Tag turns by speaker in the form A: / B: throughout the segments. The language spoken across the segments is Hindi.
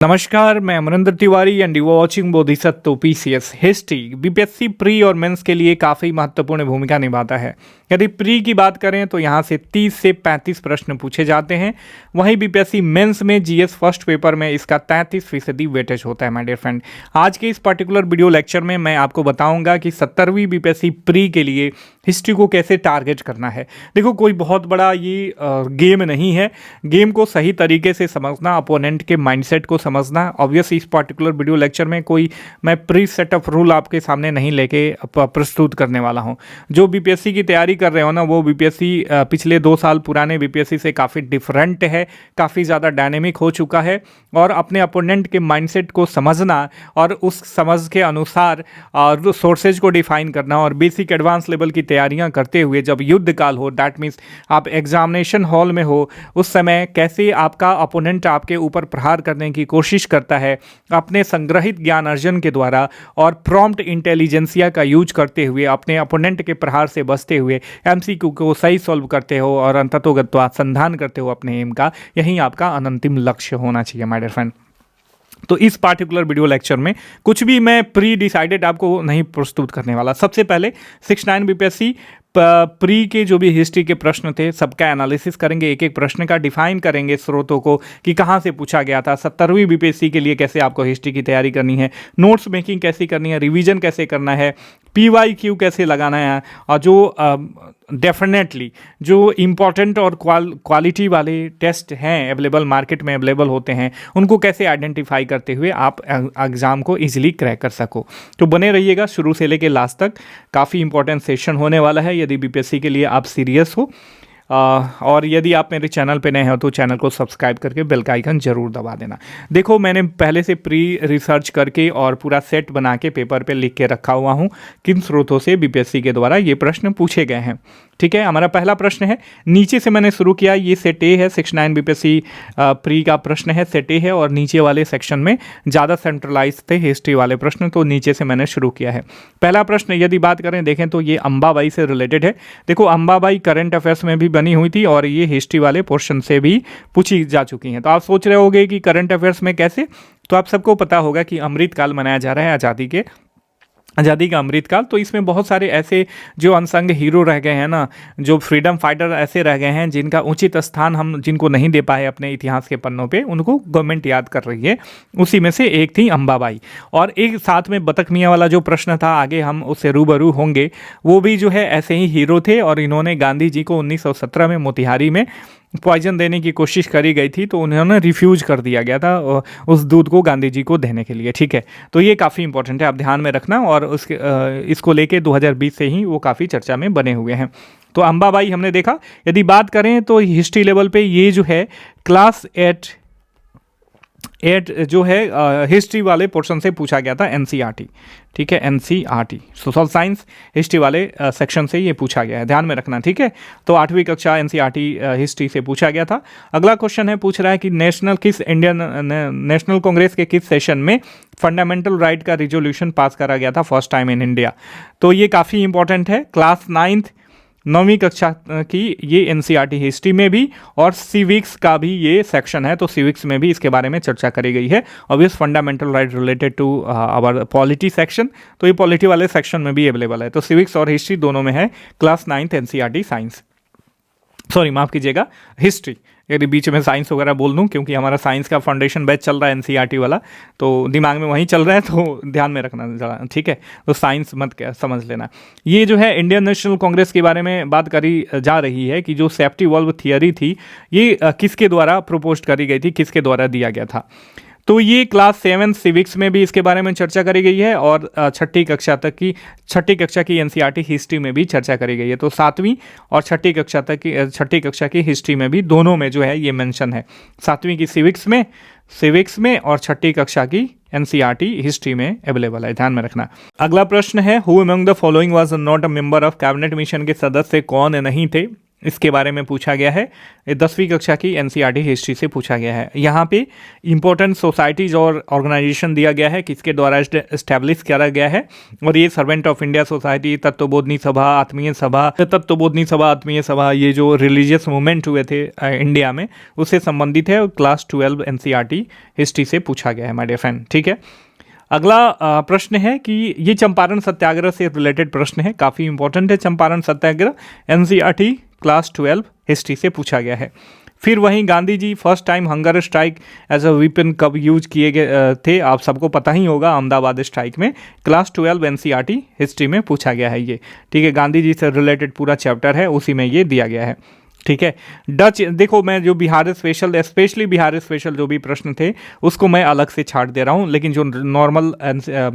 A: नमस्कार, मैं Amarinder Tiwari and you watching Bodhisattva PCS history. BPSC pre और मेंस के लिए काफ़ी महत्वपूर्ण भूमिका निभाता है। यदि प्री की बात करें तो यहाँ से 30 से 35 प्रश्न पूछे जाते हैं। वहीं बीपीएससी मेंस में जीएस फर्स्ट पेपर में इसका 33% वेटेज होता है। माय डियर फ्रेंड, आज के इस पर्टिकुलर वीडियो लेक्चर में मैं आपको बताऊंगा कि 70वीं बीपीएससी प्री के लिए हिस्ट्री को कैसे टारगेट करना है। देखो, कोई बहुत बड़ा ये गेम नहीं है। गेम को सही तरीके से समझना, अपोनेंट के माइंडसेट को समझना। ऑब्वियसली इस पर्टिकुलर वीडियो लेक्चर में कोई मैं प्री सेट ऑफ रूल आपके सामने नहीं लेके प्रस्तुत करने वाला हूं। जो बीपीएससी की तैयारी कर रहे हो ना, वो बीपीएससी पिछले 2 साल पुराने बीपीएससी से काफ़ी डिफरेंट है, काफ़ी ज़्यादा डायनेमिक हो चुका है। और अपने अपोनेंट के माइंडसेट को समझना और उस समझ के अनुसार सोर्सेज को डिफाइन करना और बेसिक एडवांस लेवल की तैयारियां करते हुए जब युद्ध काल हो, दैट मीन्स आप एग्जामिनेशन हॉल में हो, उस समय कैसे आपका अपोनेंट आपके ऊपर प्रहार करने की कोशिश करता है अपने संग्रहित ज्ञान अर्जन के द्वारा और प्रॉम्प्ट इंटेलिजेंसिया का यूज करते हुए अपने अपोनेंट के प्रहार से बचते हुए एमसीक्यू को सही सॉल्व करते हो और अंततोगत्वा संधान करते हो अपने एम का। यही आपका अनंतिम लक्ष्य होना चाहिए माय डियर फ्रेंड। तो इस पार्टिकुलर वीडियो लेक्चर में कुछ भी मैं प्री डिसाइडेड आपको नहीं प्रस्तुत करने वाला। सबसे पहले 69 बीपीएससी प्री के जो भी हिस्ट्री के प्रश्न थे सबका एनालिसिस करेंगे, एक एक प्रश्न का डिफाइन करेंगे स्रोतों को कि कहाँ से पूछा गया था। 70वीं बीपीएससी के लिए कैसे आपको हिस्ट्री की तैयारी करनी है, नोट्स मेकिंग कैसी करनी है, रिवीजन कैसे करना है, पीवाईक्यू कैसे लगाना है, और जो डेफिनेटली जो इम्पॉर्टेंट और क्वालिटी वाले टेस्ट हैं अवेलेबल, मार्केट में अवेलेबल होते हैं, उनको कैसे आइडेंटिफाई करते हुए आप एग्ज़ाम को इजीली क्रैक कर सको। तो बने रहिएगा शुरू से लेकर लास्ट तक। काफ़ी इंपॉर्टेंट सेशन होने वाला है यदि बीपीएससी के लिए आप सीरियस हो। और यदि आप मेरे चैनल पे नए हो तो चैनल को सब्सक्राइब करके बेल का आइकन जरूर दबा देना। देखो, मैंने पहले से प्री रिसर्च करके और पूरा सेट बना के पेपर पे लिख के रखा हुआ हूँ किन स्रोतों से बीपीएससी के द्वारा ये प्रश्न पूछे गए हैं। ठीक है, हमारा पहला प्रश्न है, नीचे से मैंने शुरू किया। ये सेट ए है, 69 बीपीएससी प्री का प्रश्न है, सेट ए है और नीचे वाले सेक्शन में ज़्यादा सेंट्रलाइज थे हिस्ट्री वाले प्रश्न, तो नीचे से मैंने शुरू किया है। पहला प्रश्न यदि बात करें देखें तो ये अंबाबाई से रिलेटेड है। देखो, अंबाबाई करंट अफेयर्स में भी बनी हुई थी और ये हिस्ट्री वाले पोर्शन से भी पूछी जा चुकी हैं। तो आप सोच रहे होंगे कि करंट अफेयर्स में कैसे, तो आप सबको पता होगा कि अमृतकाल मनाया जा रहा है, आज़ादी का अमृतकाल। तो इसमें बहुत सारे ऐसे जो अनसंग हीरो रह गए हैं ना, जो फ्रीडम फाइटर ऐसे रह गए हैं जिनका उचित स्थान हम जिनको नहीं दे पाए अपने इतिहास के पन्नों पे, उनको गवर्नमेंट याद कर रही है। उसी में से एक थी अंबाबाई। और एक साथ में बतख मियाँ वाला जो प्रश्न था, आगे हम उससे रूबरू होंगे, वो भी जो है ऐसे ही हीरो थे और इन्होंने गांधी जी को 1917 में मोतिहारी में पॉइजन देने की कोशिश करी गई थी, तो उन्होंने रिफ्यूज कर दिया गया था उस दूध को गांधी जी को देने के लिए। ठीक है, तो ये काफ़ी इंपॉर्टेंट है, आप ध्यान में रखना। और उसके इसको लेके 2020 से ही वो काफ़ी चर्चा में बने हुए हैं। तो अंबाबाई हमने देखा। यदि बात करें तो हिस्ट्री लेवल पे ये जो है क्लास 8 जो है हिस्ट्री वाले पोर्शन से पूछा गया था, एनसीईआरटी। ठीक है, एनसीईआरटी सोशल साइंस हिस्ट्री वाले सेक्शन से ये पूछा गया है, ध्यान में रखना। ठीक है, तो 8वीं कक्षा एनसीईआरटी हिस्ट्री से पूछा गया था। अगला क्वेश्चन है, पूछ रहा है कि इंडियन नेशनल कांग्रेस के किस सेशन में फंडामेंटल राइट का रिजोल्यूशन पास करा गया था फर्स्ट टाइम इन इंडिया। तो ये काफ़ी इंपॉर्टेंट है। क्लास 9वीं कक्षा की ये एनसीईआरटी हिस्ट्री में भी और सिविक्स का भी ये सेक्शन है, तो सिविक्स में भी इसके बारे में चर्चा करी गई है। Obvious fundamental right related to our polity section, तो ये पॉलिटी वाले सेक्शन में भी अवेलेबल है। तो सिविक्स और हिस्ट्री दोनों में है class 9th NCERT science, sorry माफ़ कीजिएगा हिस्ट्री। यदि बीच में साइंस वगैरह बोल दूं, क्योंकि हमारा साइंस का फाउंडेशन बैच चल रहा है एनसीईआरटी वाला, तो दिमाग में वहीं चल रहा है, तो ध्यान में रखना ज़रा। ठीक है, तो साइंस मत क्या समझ लेना। ये जो है इंडियन नेशनल कांग्रेस के बारे में बात करी जा रही है कि जो सेफ्टी वॉल्व थियरी थी ये किसके द्वारा प्रपोज करी गई थी, किसके द्वारा दिया गया था। तो ये क्लास 7 सिविक्स में भी इसके बारे में चर्चा करी गई है और छठी कक्षा की एनसीईआरटी हिस्ट्री में भी चर्चा करी गई है। तो 7वीं और छठी कक्षा की हिस्ट्री में भी दोनों में जो है ये मेंशन है। 7वीं की सिविक्स में और छठी कक्षा की एनसीईआरटी हिस्ट्री में अवेलेबल है, ध्यान में रखना। अगला प्रश्न है, who among the following was not a member of cabinet mission के सदस्य कौन नहीं थे। इसके बारे में पूछा गया है। 10वीं कक्षा की एनसीईआरटी हिस्ट्री से पूछा गया है। यहाँ पे इंपॉर्टेंट सोसाइटीज़ और ऑर्गेनाइजेशन दिया गया है, किसके द्वारा इस्टेब्लिश करा गया है, और ये servant of India society, Tattvabodhini सभा, आत्मीय सभा, ये जो रिलीजियस मूवमेंट हुए थे इंडिया में, उससे संबंधित है और क्लास 12 एनसीईआरटी हिस्ट्री से पूछा गया है माय डियर फ्रेंड। ठीक है, अगला प्रश्न है कि ये चंपारण सत्याग्रह से रिलेटेड प्रश्न है, काफ़ी इंपॉर्टेंट है। Champaran Satyagraha NCERT class 12 history से पूछा गया है। फिर वहीं Gandhi ji first time hunger strike as a weapon कब यूज किए गए थे, आप सबको पता ही होगा, अहमदाबाद स्ट्राइक में। क्लास 12 एनसीईआरटी हिस्ट्री में पूछा गया है ये। ठीक है, गांधी जी से रिलेटेड पूरा चैप्टर है, उसी में ये दिया गया है। ठीक है, डच, देखो मैं जो Bihar special, specially Bihar special जो भी प्रश्न थे उसको मैं अलग से छाट दे रहा हूँ, लेकिन जो नॉर्मल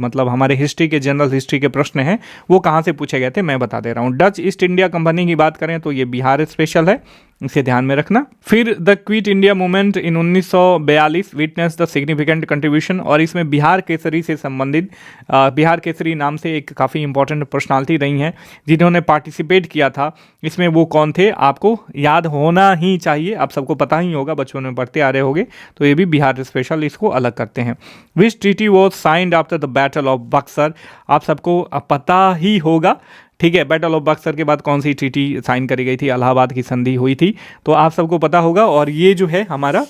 A: मतलब हमारे हिस्ट्री के, जनरल हिस्ट्री के प्रश्न हैं वो कहाँ से पूछे गए थे मैं बता दे रहा हूँ। डच ईस्ट इंडिया कंपनी की बात करें तो ये बिहार स्पेशल है, इसे ध्यान में रखना। फिर the quit India movement in 1942 witness the significant contribution, और इसमें बिहार केसरी से संबंधित, बिहार केसरी नाम से एक काफ़ी इंपॉर्टेंट पर्सनालिटी रही हैं जिन्होंने पार्टिसिपेट किया था। इसमें वो कौन थे आपको याद होना ही चाहिए, आप सबको पता ही होगा, बचपन में पढ़ते आ रहे होंगे, तो ये भी बिहार स्पेशल, इसको अलग करते हैं। Which treaty was signed after the battle of Buxar, आप सबको पता ही होगा। ठीक है, बैटल ऑफ बक्सर के बाद कौन सी ट्रीटी साइन करी गई थी, इलाहाबाद की संधि हुई थी, तो आप सबको पता होगा। और ये जो है हमारा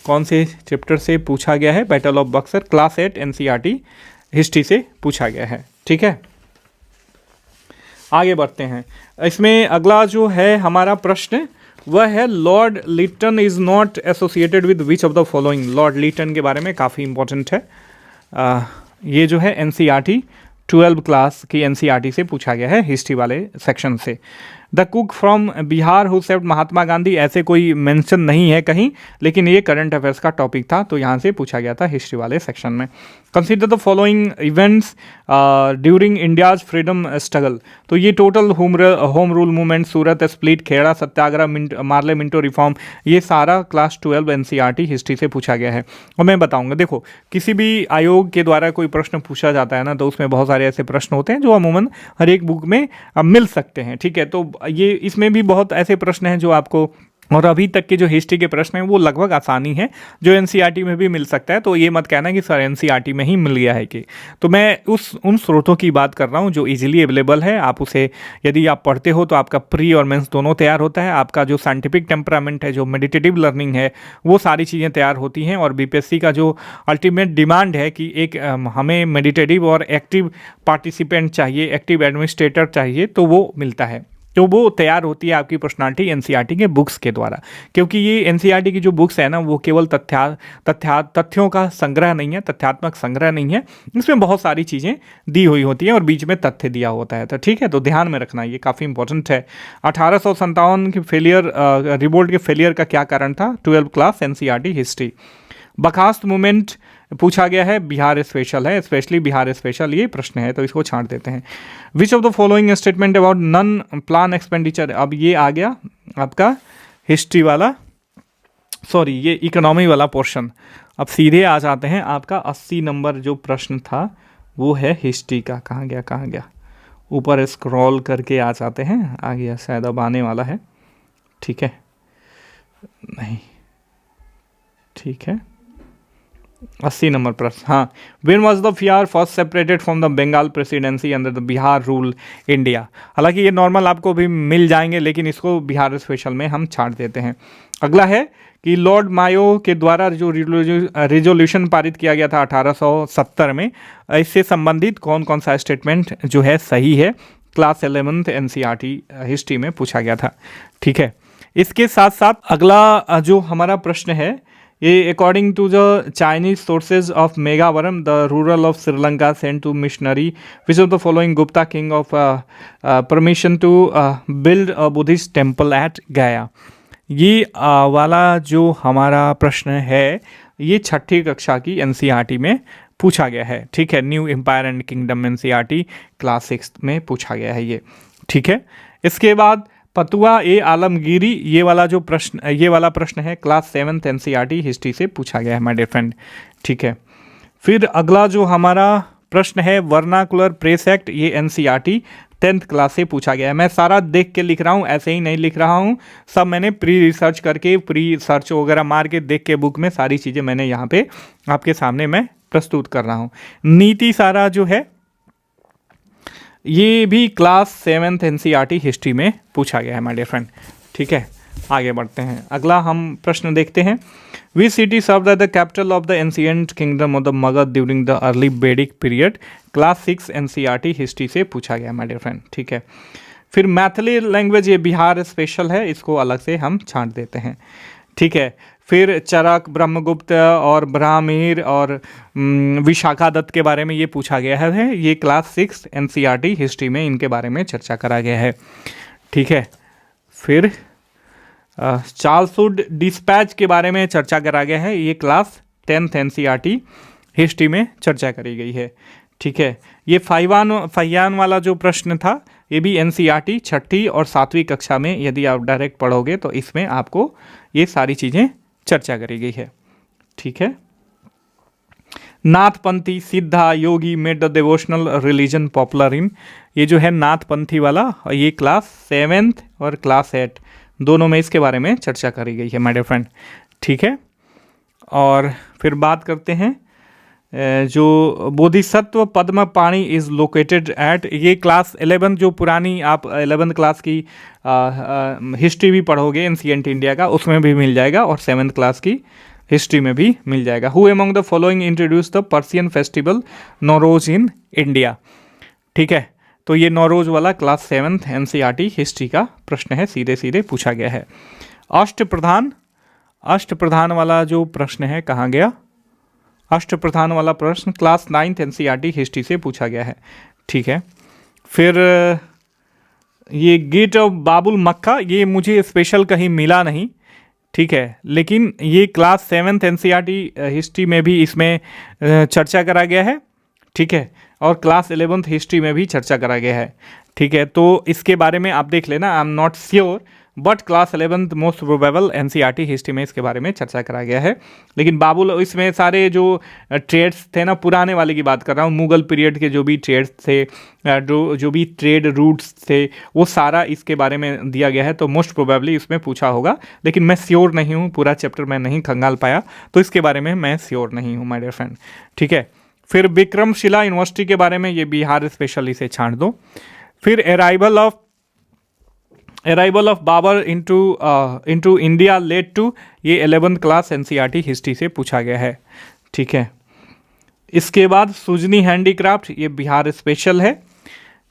A: कौन से चैप्टर से पूछा गया है, battle of Buxar class 8 NCERT history से पूछा गया है। ठीक है, आगे बढ़ते हैं। इसमें अगला जो है हमारा प्रश्न वह है Lord Lytton is not associated with which of the following. Lord Lytton के बारे में काफ़ी इंपॉर्टेंट है, ये जो है एनसीईआरटी 12 क्लास की एनसीईआरटी से पूछा गया है, हिस्ट्री वाले सेक्शन से। The cook from Bihar who saved Mahatma Gandhi, ऐसे कोई मेंशन नहीं है कहीं, लेकिन ये करंट अफेयर्स का टॉपिक था, तो यहाँ से पूछा गया था हिस्ट्री वाले सेक्शन में। Consider the following events during India's freedom struggle, तो ये टोटल होम रूल मूवमेंट, सूरत स्प्लिट, खेड़ा सत्याग्रह, मार्ले मिंटो रिफॉर्म, ये सारा क्लास 12 एनसीईआरटी हिस्ट्री से पूछा गया है। और मैं बताऊंगा, देखो किसी भी आयोग के द्वारा कोई प्रश्न पूछा जाता है ना, तो उसमें बहुत सारे ऐसे प्रश्न होते हैं जो अमूमन हर एक बुक में मिल सकते हैं। ठीक है, तो ये इसमें भी बहुत ऐसे प्रश्न हैं जो आपको, और अभी तक के जो हिस्ट्री के प्रश्न हैं वो लगभग आसानी है, जो एनसीईआरटी में भी मिल सकता है, तो ये मत कहना कि सर एनसीईआरटी में ही मिल गया है कि, तो मैं उन स्रोतों की बात कर रहा हूँ जो इजीली अवेलेबल है। आप उसे यदि आप पढ़ते हो तो आपका प्री और मेंस दोनों तैयार होता है, आपका जो साइंटिफिक टेम्परामेंट है, जो मेडिटेटिव लर्निंग है, वो सारी चीज़ें तैयार होती हैं। और बीपीएससी का जो अल्टीमेट डिमांड है कि एक हमें मेडिटेटिव और एक्टिव पार्टिसिपेंट चाहिए, एक्टिव एडमिनिस्ट्रेटर चाहिए, तो वो मिलता है, तो वो तैयार होती है आपकी पर्सनालिटी एनसीईआरटी के बुक्स के द्वारा। क्योंकि ये एनसीईआरटी की जो बुक्स है ना, वो केवल तथ्यों का संग्रह नहीं है, तथ्यात्मक संग्रह नहीं है, इसमें बहुत सारी चीज़ें दी हुई होती हैं और बीच में तथ्य दिया होता है। तो ठीक है, तो ध्यान में रखना, ये काफ़ी इंपॉर्टेंट है। 1857 के फेलियर, रिवोल्ट के फेलियर का क्या कारण था, 12 क्लास एनसीईआरटी हिस्ट्री। बर्खास्त मूवमेंट पूछा गया है, बिहार स्पेशल है, स्पेशली बिहार स्पेशल ये प्रश्न है, तो इसको छांट देते हैं। विच of the following statement about non plan expenditure, अब ये आ गया आपका हिस्ट्री वाला, सॉरी ये इकोनॉमी वाला पोर्शन। अब सीधे आ जाते हैं, आपका 80 नंबर जो प्रश्न था वो है हिस्ट्री का, कहाँ गया, ऊपर स्क्रॉल करके आ जाते हैं, आ गया शायद, अब आने वाला है। ठीक है, नहीं ठीक है, 80 नंबर प्रश्न, हाँ। When was the Bihar first separated from the Bengal presidency under the Bihar rule India. हालांकि ये नॉर्मल आपको भी मिल जाएंगे, लेकिन इसको बिहार स्पेशल में हम छांट देते हैं। अगला है कि लॉर्ड मायो के द्वारा जो रिजोल्यूशन पारित किया गया था 1870 में, इससे संबंधित कौन कौन सा स्टेटमेंट जो है सही है, क्लास 11 एनसीईआरटी हिस्ट्री में पूछा गया था। ठीक है, इसके साथ साथ अगला जो हमारा प्रश्न है, ये according to the Chinese sources of Meghavarna the ruler of Sri Lanka sent two missionary which of the following Gupta king of permission to build a Buddhist temple at Gaya. ये वाला जो हमारा प्रश्न है, ये 6ठी कक्षा की एनसीईआरटी में पूछा गया है। ठीक है, new empire and kingdom NCERT class 6 में पूछा गया है ये। ठीक है, इसके बाद पतुआ ए आलमगीरी, ये वाला प्रश्न है क्लास 7 एनसीईआरटी हिस्ट्री से पूछा गया है माय डियर फ्रेंड। ठीक है, फिर अगला जो हमारा प्रश्न है वर्नाकुलर प्रेस एक्ट, ये एनसीईआरटी 10th क्लास से पूछा गया है। मैं सारा देख के लिख रहा हूँ, ऐसे ही नहीं लिख रहा हूँ, सब मैंने प्री रिसर्च करके, प्री सर्च वगैरह मार के देख के बुक में सारी चीज़ें मैंने यहाँ पे आपके सामने मैं प्रस्तुत कर रहा हूँ। नीति सारा जो है ये भी क्लास 7th एनसीईआरटी हिस्ट्री में पूछा गया है माय डियर फ्रेंड। ठीक है, आगे बढ़ते हैं। अगला हम प्रश्न देखते हैं। Which city served as the capital of the ancient kingdom of the Magadha during the early Vedic period, class 6 NCERT history से पूछा गया माय डियर फ्रेंड। ठीक है, फिर मैथिली लैंग्वेज, ये बिहार स्पेशल है, इसको अलग से हम छांट देते हैं। ठीक है, फिर चरक, ब्रह्मगुप्त और ब्राह्मीर और विशाखादत्त के बारे में ये पूछा गया है, ये क्लास 6 एनसीईआरटी हिस्ट्री में इनके बारे में चर्चा करा गया है। ठीक है, फिर चार्ल्सवुड डिस्पैच के बारे में चर्चा करा गया है, ये क्लास 10th एनसीईआरटी हिस्ट्री में चर्चा करी गई है। ठीक है, ये फैयान वाला जो प्रश्न था ये भी एनसीईआरटी 6ठी और 7वीं कक्षा में यदि आप डायरेक्ट पढ़ोगे तो इसमें आपको ये सारी चीज़ें चर्चा करी गई है। ठीक है, Nathpanthi, Siddha, yogi made the devotional religion popular in, ये जो है नाथपंथी वाला, ये क्लास 7th और क्लास 8 दोनों में इसके बारे में चर्चा करी गई है माय डियर फ्रेंड। ठीक है, और फिर बात करते हैं जो बोधिसत्व पद्म पाणी इज़ लोकेटेड एट, ये क्लास 11 जो पुरानी आप 11th क्लास की हिस्ट्री भी पढ़ोगे एंशिएंट इंडिया का, उसमें भी मिल जाएगा, और 7th क्लास की हिस्ट्री में भी मिल जाएगा। Who among the following introduce the Persian festival Nowruz in India. ठीक है, तो ये नौरोज वाला क्लास 7th एनसीईआरटी हिस्ट्री का प्रश्न है, सीधे सीधे पूछा गया है। अष्टप्रधान वाला जो प्रश्न है कहाँ गया, अष्टप्रधान वाला प्रश्न क्लास 9th एनसीईआरटी हिस्ट्री से पूछा गया है। ठीक है, फिर ये गेट ऑफ बाबुल मक्का, ये मुझे स्पेशल कहीं मिला नहीं। ठीक है, लेकिन ये क्लास 7th एनसीईआरटी हिस्ट्री में भी इसमें चर्चा करा गया है। ठीक है, और क्लास 11th हिस्ट्री में भी चर्चा करा गया है। ठीक है, तो इसके बारे में आप देख लेना, I am not sure, but class 11th most probable NCERT history में इसके बारे में चर्चा करा गया है। लेकिन बाबुल, इसमें सारे जो ट्रेड्स थे ना, पुराने वाले की बात कर रहा हूँ, मुगल पीरियड के जो भी ट्रेड्स थे, जो भी ट्रेड रूट्स थे, वो सारा इसके बारे में दिया गया है, तो मोस्ट प्रोबेबली इसमें पूछा होगा, लेकिन मैं श्योर नहीं हूँ, पूरा चैप्टर मैं नहीं खंगाल पाया, तो इसके बारे में मैं श्योर नहीं हूँ माय डियर फ्रेंड। ठीक है, फिर विक्रमशिला यूनिवर्सिटी के बारे में, ये बिहार स्पेशल, इसे छांट दो। फिर arrival of Babur into India led to, ये 11th क्लास एनसीईआरटी हिस्ट्री से पूछा गया है। ठीक है, इसके बाद सुजनी हैंडीक्राफ्ट, ये बिहार स्पेशल है।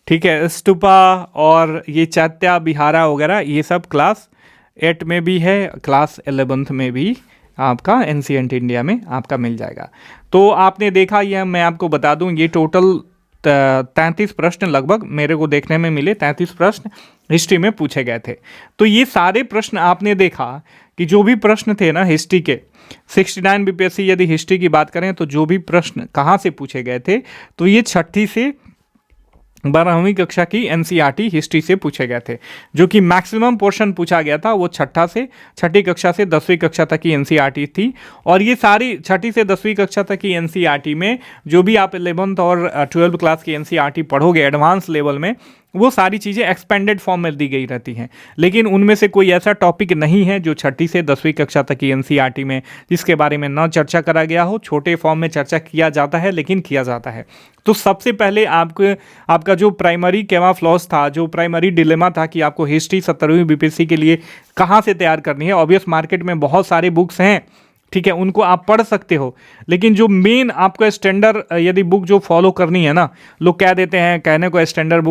A: ठीक है, स्तूपा और ये चैत्या बिहारा वगैरह, ये सब क्लास 8 में भी है, क्लास 11th में भी आपका एंशिएंट इंडिया में आपका मिल जाएगा। तो आपने देखा, यह मैं आपको बता दूं, ये टोटल 33 प्रश्न लगभग मेरे को देखने में मिले, 33 प्रश्न हिस्ट्री में पूछे गए थे। तो ये सारे प्रश्न आपने देखा कि जो भी प्रश्न थे ना हिस्ट्री के, 69 बीपीएससी यदि हिस्ट्री की बात करें तो जो भी प्रश्न कहाँ से पूछे गए थे, तो ये 6ठी से 12वीं कक्षा की एनसीईआरटी हिस्ट्री से पूछे गए थे। जो कि मैक्सिमम पोर्शन पूछा गया था वो 6ठी कक्षा से 10वीं कक्षा तक की एनसीईआरटी थी। और ये सारी 6ठी से 10वीं कक्षा तक की एनसीईआरटी में जो भी आप 11th और 12th क्लास की एनसीईआरटी पढ़ोगे एडवांस लेवल में, वो सारी चीज़ें एक्सपेंडेड फॉर्म में दी गई रहती हैं। लेकिन उनमें से कोई ऐसा टॉपिक नहीं है जो 6ठी से 10वीं कक्षा तक की एनसीईआरटी में जिसके बारे में न चर्चा करा गया हो। छोटे फॉर्म में चर्चा किया जाता है, लेकिन किया जाता है। तो सबसे पहले आपका जो प्राइमरी कैमाफ्लॉस था, जो प्राइमरी डिलेमा था कि आपको हिस्ट्री 17वीं बीपीएससी के लिए कहाँ से तैयार करनी है। ऑब्वियस मार्केट में बहुत सारे बुक्स हैं, ठीक है, उनको आप पढ़ सकते हो, लेकिन जो मेन आपका स्टैंडर्ड यदि बुक जो फॉलो करनी है ना, लोग कह देते हैं कहने को स्टैंडर्ड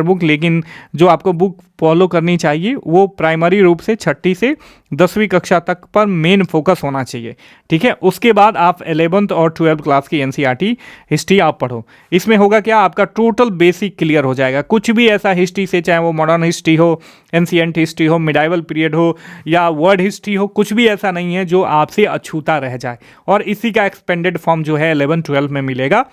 A: बुक, लेकिन जो आपको बुक फॉलो करनी चाहिए वो प्राइमरी रूप से 6ठी से 10वीं कक्षा तक पर मेन फोकस होना चाहिए। ठीक है, उसके बाद आप 11th और 12th क्लास की एनसीईआरटी हिस्ट्री आप पढ़ो। इसमें होगा क्या, आपका टोटल बेसिक क्लियर हो जाएगा। कुछ भी ऐसा हिस्ट्री से, चाहे वो मॉडर्न हिस्ट्री हो, एंशिएंट हिस्ट्री हो, मिडाइवल पीरियड हो या वर्ल्ड हिस्ट्री हो, कुछ भी ऐसा नहीं है जो आपसे अछूता रह जाए। और इसी का एक्सपेंडेड फॉर्म जो है 11-12 में मिलेगा।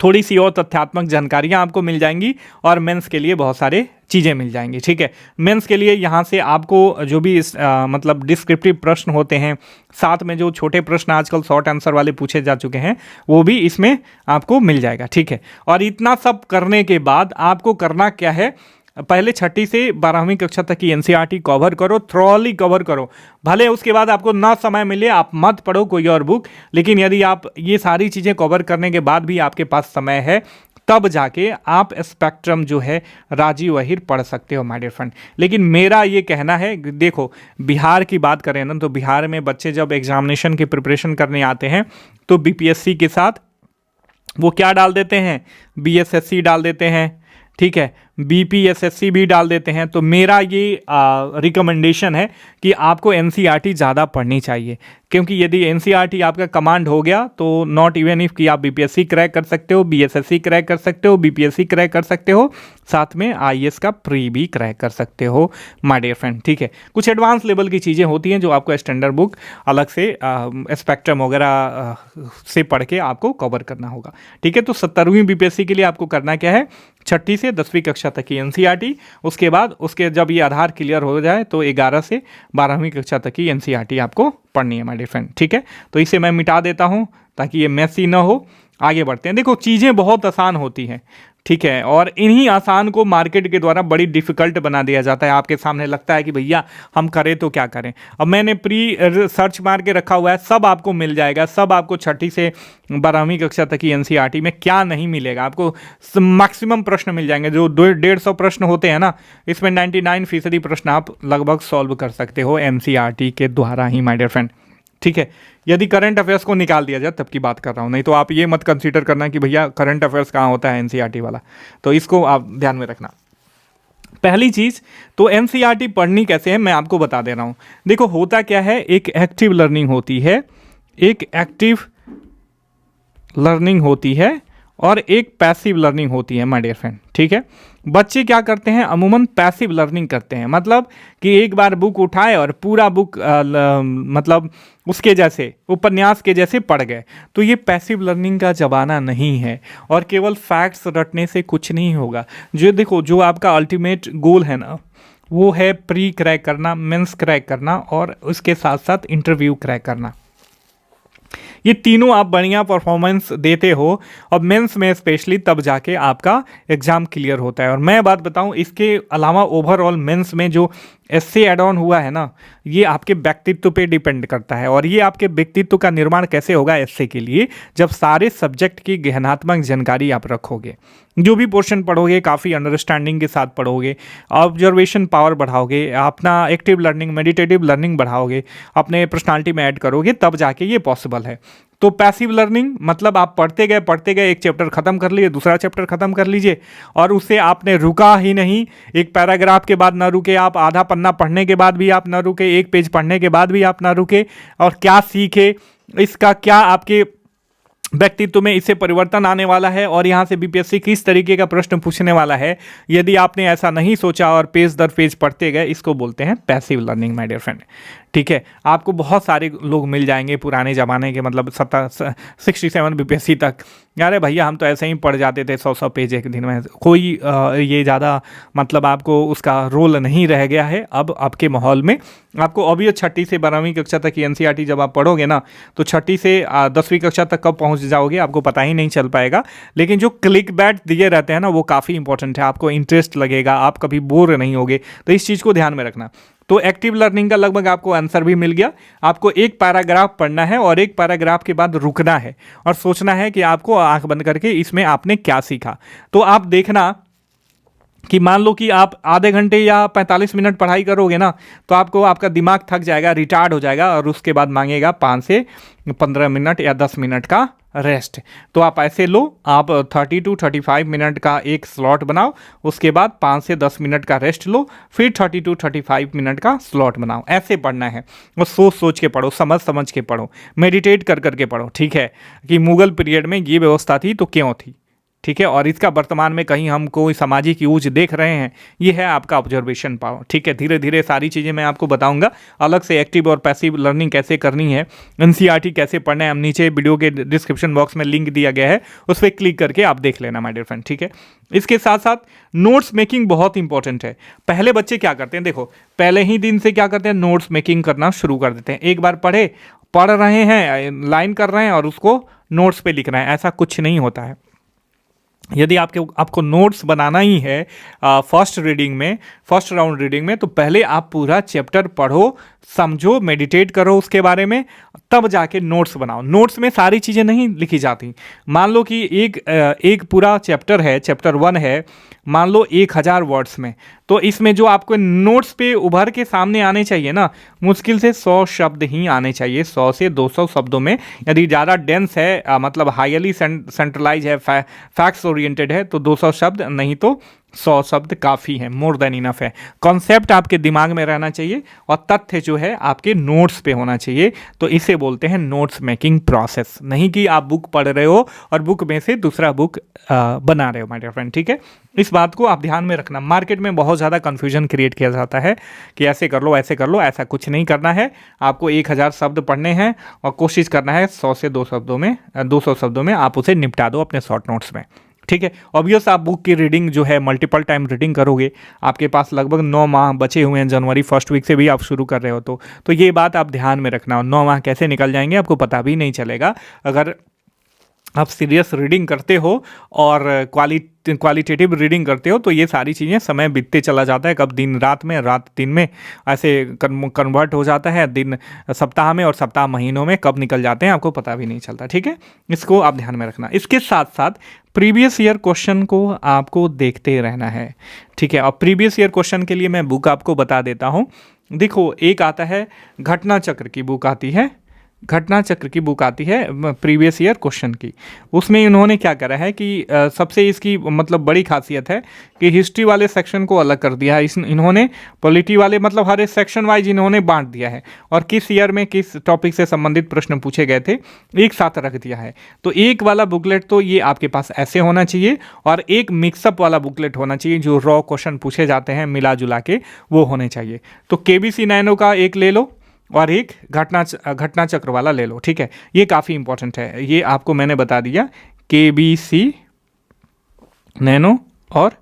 A: थोड़ी सी और तथ्यात्मक जानकारियां आपको मिल जाएंगी और मेंस के लिए बहुत सारे चीज़ें मिल जाएंगी। ठीक है, मेंस के लिए यहाँ से आपको जो भी मतलब डिस्क्रिप्टिव प्रश्न होते हैं, साथ में जो छोटे प्रश्न आजकल शॉर्ट आंसर वाले पूछे जा चुके हैं, वो भी इसमें आपको मिल जाएगा। ठीक है, और इतना सब करने के बाद आपको करना क्या है, पहले छठी से 12वीं कक्षा तक की एनसीईआरटी कवर करो, थ्रोली कवर करो। भले उसके बाद आपको ना समय मिले, आप मत पढ़ो कोई और बुक, लेकिन यदि आप ये सारी चीज़ें कवर करने के बाद भी आपके पास समय है, तब जाके आप स्पेक्ट्रम जो है राजीव अहिर पढ़ सकते हो माय डियर फ्रेंड। लेकिन मेरा ये कहना है, देखो बिहार की बात करें ना, तो बिहार में बच्चे जब एग्जामिनेशन की प्रिपरेशन करने आते हैं तो बीपीएससी के साथ वो क्या डाल देते हैं, बीएसएससी डाल देते हैं। ठीक है, बीपीएसएससी भी डाल देते हैं। तो मेरा ये रिकमेंडेशन है कि आपको एनसीईआरटी ज़्यादा पढ़नी चाहिए, क्योंकि यदि एनसीईआरटी आपका कमांड हो गया तो नॉट इवन इफ कि आप बीपीएससी क्रैक कर सकते हो, बीएसएससी क्रैक कर सकते हो, बीपीएससी क्रैक कर सकते हो, साथ में आईएएस का प्री भी क्रैक कर सकते हो माय डियर फ्रेंड। ठीक है, कुछ एडवांस लेवल की चीज़ें होती हैं जो आपको स्टैंडर्ड बुक अलग से स्पेक्ट्रम वगैरह से पढ़ के आपको कवर करना होगा। ठीक है, तो 17वीं बीपीएससी के लिए आपको करना क्या है, छठी से 10वीं कक्षा तक की एनसीईआरटी, उसके बाद उसके जब ये आधार क्लियर हो जाए तो 11 से 12वीं कक्षा तक की एनसीईआरटी आपको पढ़नी है माय डियर फ्रेंड। ठीक है, तो इसे मैं मिटा देता हूँ ताकि ये मैसी ना हो। आगे बढ़ते हैं। देखो चीज़ें बहुत आसान होती हैं, ठीक है, और इन्हीं आसान को मार्केट के द्वारा बड़ी डिफ़िकल्ट बना दिया जाता है। आपके सामने लगता है कि भैया हम करें तो क्या करें। अब मैंने प्री सर्च मार के रखा हुआ है, सब आपको मिल जाएगा, सब आपको छठी से 12वीं कक्षा तक की एनसीईआरटी में क्या नहीं मिलेगा, आपको मैक्सिमम प्रश्न मिल जाएंगे। जो 150 प्रश्न होते हैं ना, इसमें 99% प्रश्न आप लगभग सॉल्व कर सकते हो एनसीईआरटी के द्वारा ही माय डियर फ्रेंड। ठीक है, यदि करंट अफेयर्स को निकाल दिया जाए तब की बात कर रहा हूँ, नहीं तो आप ये मत कंसीडर करना कि भैया करंट अफेयर्स कहाँ होता है एनसीईआरटी वाला, तो इसको आप ध्यान में रखना। पहली चीज़ तो एनसीईआरटी पढ़नी कैसे है मैं आपको बता दे रहा हूँ। देखो होता क्या है, एक एक्टिव लर्निंग होती है, एक एक्टिव लर्निंग होती है और एक पैसिव लर्निंग होती है माय डियर फ्रेंड। ठीक है, बच्चे क्या करते हैं, अमूमन पैसिव लर्निंग करते हैं, मतलब कि एक बार बुक उठाए और पूरा बुक मतलब उसके जैसे उपन्यास के जैसे पढ़ गए। तो ये पैसिव लर्निंग का ज़माना नहीं है और केवल फैक्ट्स रटने से कुछ नहीं होगा। जो देखो जो आपका अल्टीमेट गोल है ना, वो है प्री क्रैक करना, मेंस क्रैक करना और उसके साथ साथ इंटरव्यू क्रैक करना। ये तीनों आप बढ़िया परफॉर्मेंस देते हो और मेंस में स्पेशली तब जाके आपका एग्ज़ाम क्लियर होता है। और मैं बात बताऊं, इसके अलावा ओवरऑल मेंस में जो एसए ऐड ऑन हुआ है ना, ये आपके व्यक्तित्व पे डिपेंड करता है। और ये आपके व्यक्तित्व का निर्माण कैसे होगा एसए के लिए, जब सारे सब्जेक्ट की गहनात्मक जानकारी आप रखोगे, जो भी पोर्शन पढ़ोगे काफ़ी अंडरस्टैंडिंग के साथ पढ़ोगे, ऑब्जर्वेशन पावर बढ़ाओगे, अपना एक्टिव लर्निंग मेडिटेटिव लर्निंग बढ़ाओगे, अपने पर्सनालिटी में ऐड करोगे, तब जाके ये पॉसिबल है। तो पैसिव लर्निंग मतलब आप पढ़ते गए एक चैप्टर खत्म कर लिए, दूसरा चैप्टर खत्म कर लीजिए और उससे आपने रुका ही नहीं, एक पैराग्राफ के बाद ना रुके आप, आधा पन्ना पढ़ने के बाद भी आप ना रुके, एक पेज पढ़ने के बाद भी आप ना रुके, और क्या सीखे, इसका क्या आपके व्यक्तित्व में इससे परिवर्तन आने वाला है और यहाँ से बीपीएससी किस तरीके का प्रश्न पूछने वाला है, यदि आपने ऐसा नहीं सोचा और पेज दर पेज पढ़ते गए, इसको बोलते हैं passive learning my dear friend. ठीक है, आपको बहुत सारे लोग मिल जाएंगे पुराने ज़माने के, मतलब 67 बीपीएससी तक, अरे भैया हम तो ऐसे ही पढ़ जाते थे 100 पेज एक दिन में, कोई ये ज़्यादा मतलब आपको उसका रोल नहीं रह गया है अब आपके माहौल में। आपको अभी छठी से 12वीं कक्षा तक की एनसीईआरटी जब आप पढ़ोगे ना, तो छठी से 10वीं कक्षा तक कब पहुंच जाओगे आपको पता ही नहीं चल पाएगा। लेकिन जो क्लिक बैट दिए रहते हैं ना, वो काफ़ी इंपॉर्टेंट है, आपको इंटरेस्ट लगेगा, आप कभी बोर नहीं होगे, तो इस चीज़ को ध्यान में रखना। तो एक्टिव लर्निंग का लगभग आपको आंसर भी मिल गया। आपको एक पैराग्राफ पढ़ना है और एक पैराग्राफ के बाद रुकना है और सोचना है कि आपको आंख बंद करके इसमें आपने क्या सीखा। तो आप देखना कि मान लो कि आप आधे घंटे या 45 मिनट पढ़ाई करोगे ना, तो आपको आपका दिमाग थक जाएगा, रिटार्ड हो जाएगा और उसके बाद मांगेगा 5 से 15 मिनट या 10 मिनट का रेस्ट। तो आप ऐसे लो, आप 30 to 35 मिनट का एक स्लॉट बनाओ, उसके बाद 5 से 10 मिनट का रेस्ट लो, फिर 30 to 35 मिनट का स्लॉट बनाओ। ऐसे पढ़ना है और सोच सोच के पढ़ो, समझ समझ के पढ़ो, मेडिटेट कर करके पढ़ो। ठीक है, कि मुगल पीरियड में ये व्यवस्था थी तो क्यों थी, ठीक है, और इसका वर्तमान में कहीं हम कोई सामाजिक यूज देख रहे हैं, ये है आपका ऑब्जर्वेशन पावर। ठीक है, धीरे धीरे सारी चीज़ें मैं आपको बताऊंगा, अलग से एक्टिव और पैसिव लर्निंग कैसे करनी है, एनसीईआरटी कैसे पढ़ना है, हम नीचे वीडियो के डिस्क्रिप्शन बॉक्स में लिंक दिया गया है, उस पर क्लिक करके आप देख लेना माय डियर फ्रेंड। ठीक है, इसके साथ साथ नोट्स मेकिंग बहुत इंपॉर्टेंट है। पहले बच्चे क्या करते हैं, देखो पहले ही दिन से क्या करते हैं, नोट्स मेकिंग करना शुरू कर देते हैं। एक बार पढ़ रहे हैं, लाइन कर रहे हैं और उसको नोट्स पे लिख रहे हैं, ऐसा कुछ नहीं होता है। यदि आपको नोट्स बनाना ही है फर्स्ट राउंड रीडिंग में, तो पहले आप पूरा चैप्टर पढ़ो, समझो, मेडिटेट करो उसके बारे में, तब जाके नोट्स बनाओ। नोट्स में सारी चीज़ें नहीं लिखी जाती। मान लो कि एक पूरा चैप्टर है, चैप्टर 1 है, मान लो 1000 वर्ड्स में, तो इसमें जो आपको नोट्स पे उभर के सामने आने चाहिए ना, मुश्किल से 100 शब्द ही आने चाहिए, 100 से 200 शब्दों में। यदि ज़्यादा डेंस है, मतलब हाईली सेंट्रलाइज है, फैक्ट्स ओरिएंटेड है, तो 200 शब्द, नहीं तो 100 शब्द काफ़ी है, मोर देन इनफ है। कॉन्सेप्ट आपके दिमाग में रहना चाहिए और तथ्य जो है आपके नोट्स पे होना चाहिए, तो इसे बोलते हैं नोट्स मेकिंग प्रोसेस। नहीं कि आप बुक पढ़ रहे हो और बुक में से दूसरा बुक बना रहे हो माय डियर फ्रेंड। ठीक है, इस बात को आप ध्यान में रखना। मार्केट में बहुत ज़्यादा कन्फ्यूजन क्रिएट किया जाता है कि ऐसे कर लो, ऐसे कर लो, ऐसा कुछ नहीं करना है। आपको 1000 शब्द पढ़ने हैं और कोशिश करना है 100 से 200 शब्दों में आप उसे निपटा दो अपने शॉर्ट नोट्स में। ठीक है, ऑब्वियस आप बुक की रीडिंग जो है मल्टीपल टाइम रीडिंग करोगे, आपके पास लगभग 9 माह बचे हुए हैं, जनवरी फर्स्ट वीक से भी आप शुरू कर रहे हो, तो ये बात आप ध्यान में रखना। 9 माह कैसे निकल जाएंगे आपको पता भी नहीं चलेगा अगर आप सीरियस रीडिंग करते हो और क्वालिटेटिव रीडिंग करते हो, तो ये सारी चीज़ें समय बीतते चला जाता है, कब दिन रात में, रात दिन में, ऐसे कन्वर्ट हो जाता है, दिन सप्ताह में और सप्ताह महीनों में कब निकल जाते हैं आपको पता भी नहीं चलता। ठीक है, इसको आप ध्यान में रखना। इसके साथ साथ प्रीवियस ईयर क्वेश्चन को आपको देखते रहना है। ठीक है, और प्रीवियस ईयर क्वेश्चन के लिए मैं बुक आपको बता देता हूँ। देखो, एक आता है घटना चक्र की बुक आती है, घटना चक्र की बुक आती है प्रीवियस ईयर क्वेश्चन की। उसमें इन्होंने क्या करा है कि सबसे इसकी मतलब बड़ी खासियत है कि हिस्ट्री वाले सेक्शन को अलग कर दिया है इन्होंने, पॉलिटी वाले मतलब हर एक सेक्शन वाइज इन्होंने बांट दिया है, और किस ईयर में किस टॉपिक से संबंधित प्रश्न पूछे गए थे एक साथ रख दिया है। तो एक वाला बुकलेट तो ये आपके पास ऐसे होना चाहिए, और एक मिक्सअप वाला बुकलेट होना चाहिए जो रॉ क्वेश्चन पूछे जाते हैं मिला जुला के, वो होने चाहिए। तो केबीसी नैनो का एक ले लो और एक घटना चक्र वाला ले लो। ठीक है, ये काफ़ी इंपॉर्टेंट है, ये आपको मैंने बता दिया। केबीसी नैनो और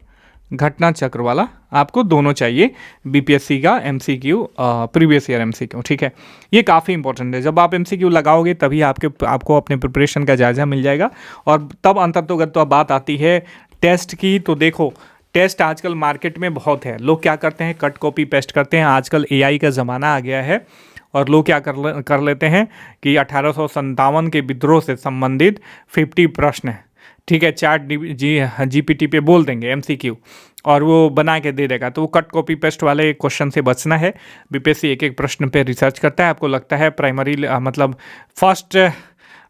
A: घटना चक्र वाला आपको दोनों चाहिए, बीपीएससी का एमसीक्यू, प्रीवियस ईयर एमसीक्यू। ठीक है, ये काफ़ी इंपॉर्टेंट है। जब आप एमसीक्यू लगाओगे तभी आपको अपने प्रिपरेशन का जायजा मिल जाएगा। और तब अंततोगत तो बात आती है टेस्ट की। तो देखो, टेस्ट आजकल मार्केट में बहुत है, लोग क्या करते हैं, कट कॉपी पेस्ट करते हैं। आजकल एआई का ज़माना आ गया है, और लोग क्या कर लेते हैं कि 1857 के विद्रोह से संबंधित 50 प्रश्न है, ठीक है, चैट जीपीटी पे बोल देंगे एमसीक्यू, और वो बना के दे देगा। तो वो कट कॉपी पेस्ट वाले क्वेश्चन से बचना है। बीपीएससी एक एक प्रश्न पे रिसर्च करता है। आपको लगता है प्राइमरी मतलब फर्स्ट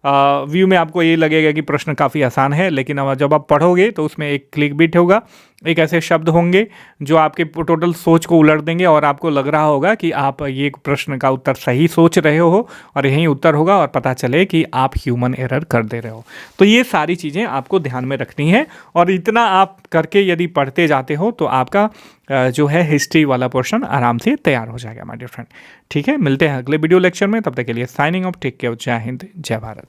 A: व्यू में आपको ये लगेगा कि प्रश्न काफ़ी आसान है, लेकिन अब जब आप पढ़ोगे तो उसमें एक क्लिक बिट होगा, एक ऐसे शब्द होंगे जो आपके टोटल सोच को उलट देंगे, और आपको लग रहा होगा कि आप ये प्रश्न का उत्तर सही सोच रहे हो और यही उत्तर होगा, और पता चले कि आप ह्यूमन एरर कर दे रहे हो। तो ये सारी चीज़ें आपको ध्यान में रखनी है, और इतना आप करके यदि पढ़ते जाते हो तो आपका जो है हिस्ट्री वाला पोर्शन आराम से तैयार हो जाएगा माय डियर फ्रेंड। ठीक है, मिलते हैं अगले वीडियो लेक्चर में, तब तक के लिए साइनिंग ऑफ, टेक केयर, जय हिंद, जय भारत।